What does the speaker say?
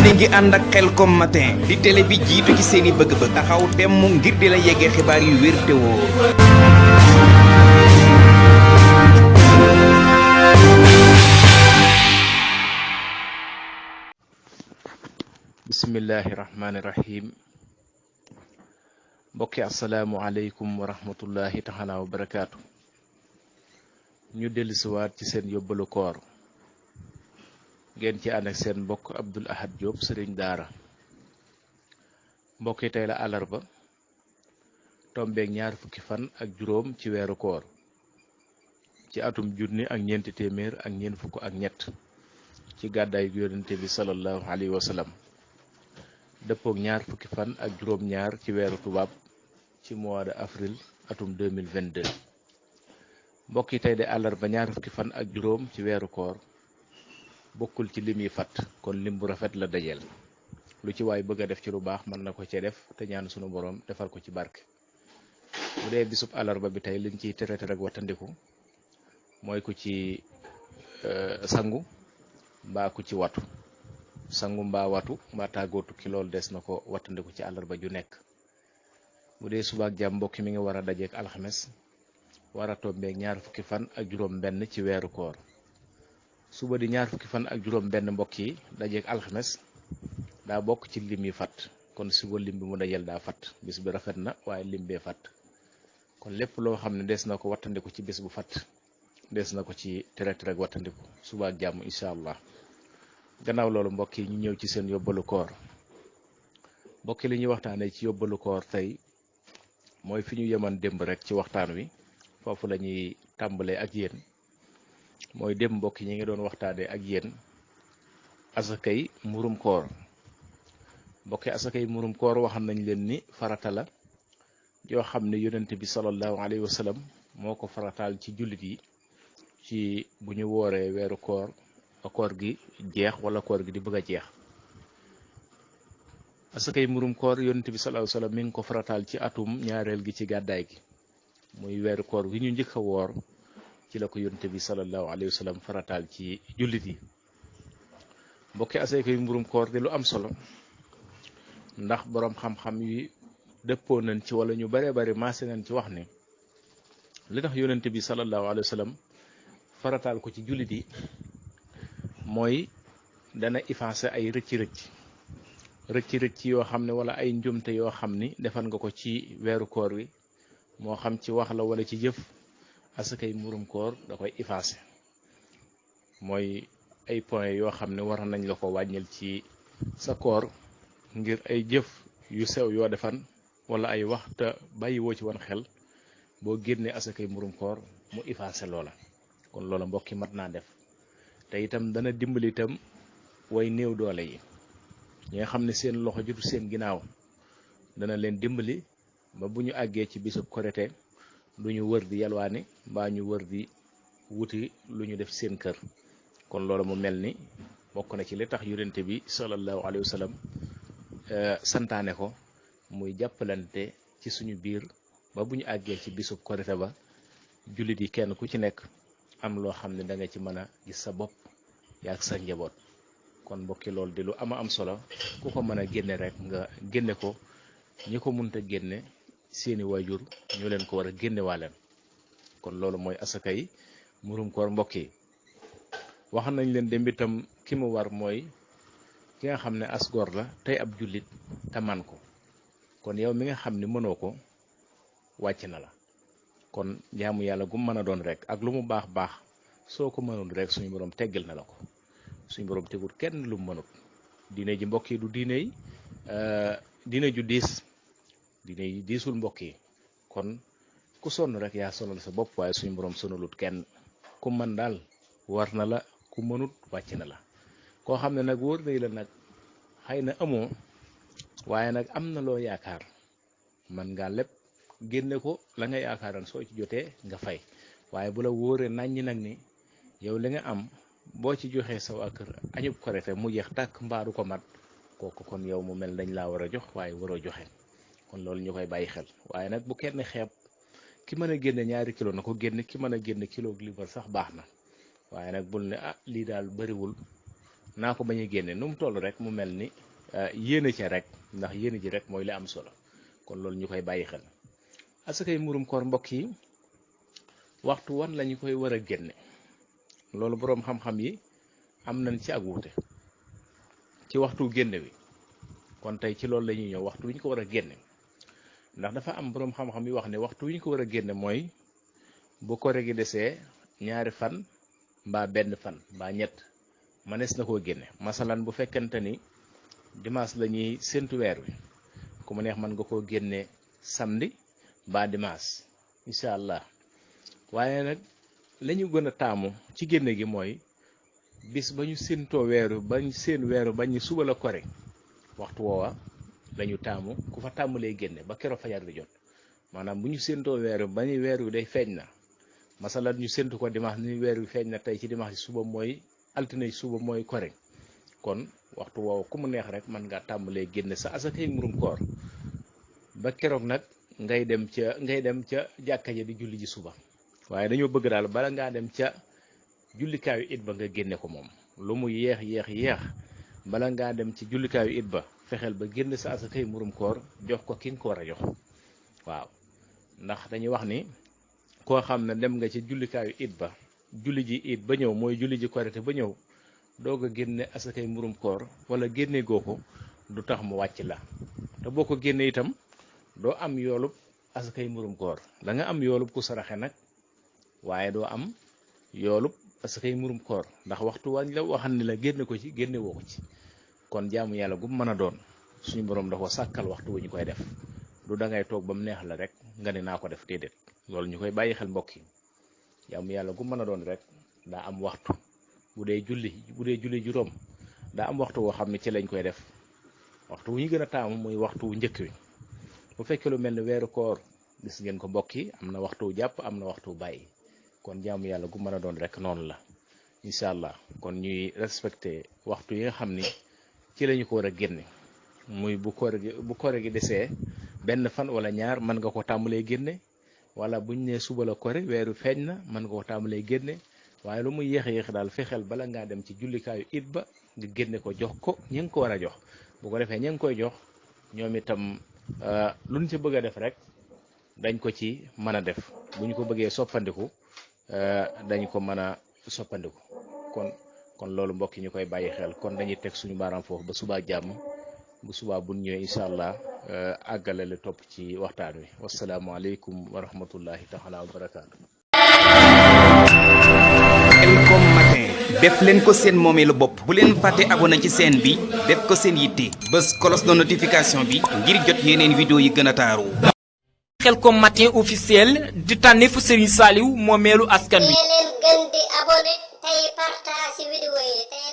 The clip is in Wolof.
ni ngi ànd ak Khelcom matin di télé bi jiitu ci seeni bëgg-bëgg taxaw temm ngir di la yeggee xibaar yu wér te wóor. bismillahi rahmaani rahim mbokki asalaamu aleykum wa rahmatullahi taala wa barakaatu. ñu dellusiwaat ci seen yóbbalu koor ngeen ci ànd ak seen mbokk Abdoul Ahad Diop sëriñ daara. mbokki tey la àllarba tombeeg ñaar fukki fan ak juróom ci weeru koor ci atum junni ak ñeenti téeméer ak ñeent fukk ak ñett ci gàddaay gu yonente bi sallallahu alayhi wa sallam dëppoog ñaar fukki fan ak juróom ñaar ci weeru tubaab ci mois de avril atum 2022. mbokk yi tey de àllarba ñaar fukki fan ak juróom ci weeru koor bokkul ci lim yi fat kon lim bu rafet la dajeel lu ci waay bëgg a def ci lu baax mën na ko cee def te ñaan sunu borom defal ko ci barke. bu dee bisub àllarba bi tey liñ ciy tere rek wattandiku mooy ku ci sangu mbaa ku ci watu sangu mbaa watu mbaa tàggootu ki loolu des na ko wattandiku ci àllarba ju nekk. bu dee suba ak jàmm mbokki mi ngi war a dajeek alxames war a tombeek ñaar fukki fan ak juróom benn ci weeru koor. suba di ñaar fukki fan ak juróom benn mbokk yi dajeek alxames daa bokk ci lim yi fat kon suba lim bi mu dajel daa fat bis bi rafet na waaye lim bee fat kon lépp loo xam ne des na ko wattandiku ci bis bu fat des na ko ci tere rek wattandiku suba ak jàmm incha allah. gannaaw loolu mbokk yi ñu ñëw ci seen yóbbalu koor. mbokk yi li ñuy waxtaanee ci yóbbalu koor tey mooy fi ñu yeman démb rek ci waxtaan wi foofu la ñuy tàmbalee ak yéen mooy démb mbokk yi ñi ngi doon waxtaanee ak yéen asakay murum koor. mbokk yi asakay murum koor waxam nañ leen ni farata la yoo xam ne yonent bi sallallahu alayhi wa sallam moo ko farataal ci jullit yi ci bu ñu wooree weeru koor koor gi jeex wala koor gi di bëgg a jeex. asakay murum koor yonent bi sallallahu alayhi wa sallam mi ngi ko farataal ci atum ñaareel gi ci gàddaay gi muy weeru koor wi ñu njëkk a woor ci la ko yonent bi sallallahu alayhi wa sallam farataal ci jullit yi. mbokki asakay murum koor di lu am solo ndax boroom xam-xam yi dëppoo nañ ci wala ñu bare bari maase nañ ci wax ne li tax yonent bi sallallahu alayhi wa sallam farataal ko ci jullit yi mooy dana effacer ay rëcc yoo xam ne wala ay njumte yoo xam ni defan nga ko ci weeru koor wi moo xam ci wax la wala ci jëf asakay murum koor da koy effacer mooy ay point yoo xam ne war nañ la ko wàññil ci sa koor ngir ay jëf yu sew yoo defan wala ay wax te bàyyi woo ci wan xel boo génnee asakay murum koor mu effacer loola. kon loola mbokki mat naa def te itam dana dimbali itam way néew doole yi ñi nga xam ne seen loxo jotu seen ginnaaw dana leen dimbali ba bu ñu àggee ci bisub korite du ñu wër di yalwaani mbaa ñu wër di wuti lu ñu def seen kër. kon loolu mu mel ni bokk na ci li tax yonent bi sallallahu alayhi wa sallam santaane ko muy jàppalante ci suñu biir ba bu ñu àggee ci bisub korite ba jullit yi kenn ku ci nekk am loo xam ne da nga ci mën a gis sa bopp yaa ak sa njaboot. kon mbokki loolu di lu ama am solo ku ko mën a génne rek nga génne ko ñi ko mënta génne seeni waajur ñu leen ko war a génne waaleen. kon loolu mooy asakay murum koor mbokk yi. wax nañ leen dem itam ki mu war mooy ki nga xam ne as góor la tey ab jullit te man ko. kon yow mi nga xam ne mënoo ko wàcc na la. kon jaamu yàlla gu mën a doon rek ak lu mu baax baax soo ko mënul rek suñu borom teggil na la ko. suñu borom tegul kenn lu mu mënut. diine ji mbokk yi du diine ju diis diine yi diisul mbokk yi. kon ku sonn rek yaa sonal sa bopp waaye suñu borom sonalut kenn. ku mën daal war na la ku mënut wàcc na la. koo xam ne nag wóor na la nag xëy na amoo waaye nag am na loo yaakaar man ngaa lépp génne ko la nga yaakaaran soo ci jotee nga fay waaye bu la wóoree naññi nag ni yow li nga am boo ci joxee sa waa kër añub korite mu jeex tàkk mbaaru ko mat kooku kon yow mu mel dañ laa war a jox waaye waroo joxe. kon loolu ñu koy bàyyi xel waaye nag bu kenn xeeb ki mën a génne 2 kilo na ko génne ki mën a génne kilo liibar sax baax na waaye nag bul ne ah lii daal bëriwul naa ko bañ a génne nu mu toll rek mu mel ni yéene ca rek ndax yéene ji rek mooy li am solo kon loolu ñu koy bàyyi xel. asakay murum koor mbokk yi waxtu wan lañu koy war a génne loolu boroom xam-xam yi am nañ ci ak wuute ci waxtu génne wi kon tey ci loolu la ñuy ñëw waxtu wi ñu ko war a génne ndax dafa am boroom xam-xam yi wax ne waxtu wi ñu ko war a génne mooy bu koor gi desee ñaari fan mbaa benn fan mbaa ñett mënees na koo génne masalan bu fekkente ni dimanche la ñuy séntu weer wi ku mu neex mën nga koo génne samedi mbaa dimanche incha allah waaye nag la ñu gën a taamu ci génne gi mooy bis ba ñu séntoo weeru bañ seen weeru bañ suba la kore waxtu woowa lañu taamu ku fa tàmbalee génne ba keroog fajar di jot maanaam bu ñu séntoo weeru ba ñu weer wi day feeñ na masalan ñu séntu ko dimanche ni weer wi feeñ na tey ci dimanche suba mooy altine suba mooy kore kon waxtu woowu ku mu neex rek mën ngaa tàmbalee génne sa asakay murum koor ba keroog nag ngay dem ca jàkka ja di julli ji suba waaye dañoo bëgg daal bala ngaa dem ca jullikaayu it ba nga génne ko moom lu mu yeex bala ngaa dem ci jullikaayu it ba fexeel ba génne sa asakay murum koor jox ko ki nga ko war a jox waaw ndax dañuy wax ni koo xam ne dem nga ci jullikaayu it ba julli ji it ba ñëw mooy julli ji korite ba ñëw doog a génne asakay murum koor wala génne goo ko du tax mu wàcc la te boo ko génne itam doo am yoolub asakay murum koor da nga am yoolub ku saraxe nag waaye doo am yoolub asakay murum koor ndax waxtu wañ la waxan ni la génne ko ci génne woo ko ci kon jaamu yàlla gu mën a doon suñu borom da ko sàkkal waxtu wu ñu koy def du da ngay toog ba mu neex la rek nga ne naa ko def déedéet loolu ñu koy bàyyi xel mbokk yi jaamu yàlla gu mën a doon rek daa am waxtu bu dee julli juróom daa am waxtu woo xam ne ci lañ koy def waxtu wu ñu gën a taamu muy waxtu wu njëkk wi bu fekkee lu mel ni weeru koor gis ngeen ko mbokk yi am na waxtu wu jàpp am na waxtu wu bàyyi kon jaamu yàlla gu mën a doon rek noonu la incha allah kon ñuy respecté waxtu yi nga xam ni ci lañu ko war a génne muy bu koor gi desee benn fan wala ñaar mën nga ko tàmbalee génne wala buñ ne suba la kore weeru feeñ na mën nga ko tàmbalee génne waaye lu muy yéex daal fexeel bala ngaa dem ci jullikaayu it ba nga génne ko jox ko ñi nga ko war a jox bu ko defee ñi nga koy jox ñoom itam luñ ci bëgg a def rek dañ ko ci mën a def bu ñu ko bëggee soppandiku dañ ko mën a soppandiku kon loolu mbokk yi ñu koy bàyyi xel kon dañuy teg suñu baaraam foofu ba subaa jàmm bu subaa bu ñëwee incha allah àggale la topp ci waxtaan wi wasalaamaaleykum wa rahmatullahi taala wa barakaatu. Khelcom matin def leen ko seen moomeelu bopp bu leen fàtte abonné ci chaîne bi def ko seen yitte bës cloche de notification bi ngir jot yeneen vidéo yi gën a taaru. Khelcom matin officiel di tànneefu Serigne Saliou moomeelu askan wi. leen gën di abonné tey partage vidéo yi tey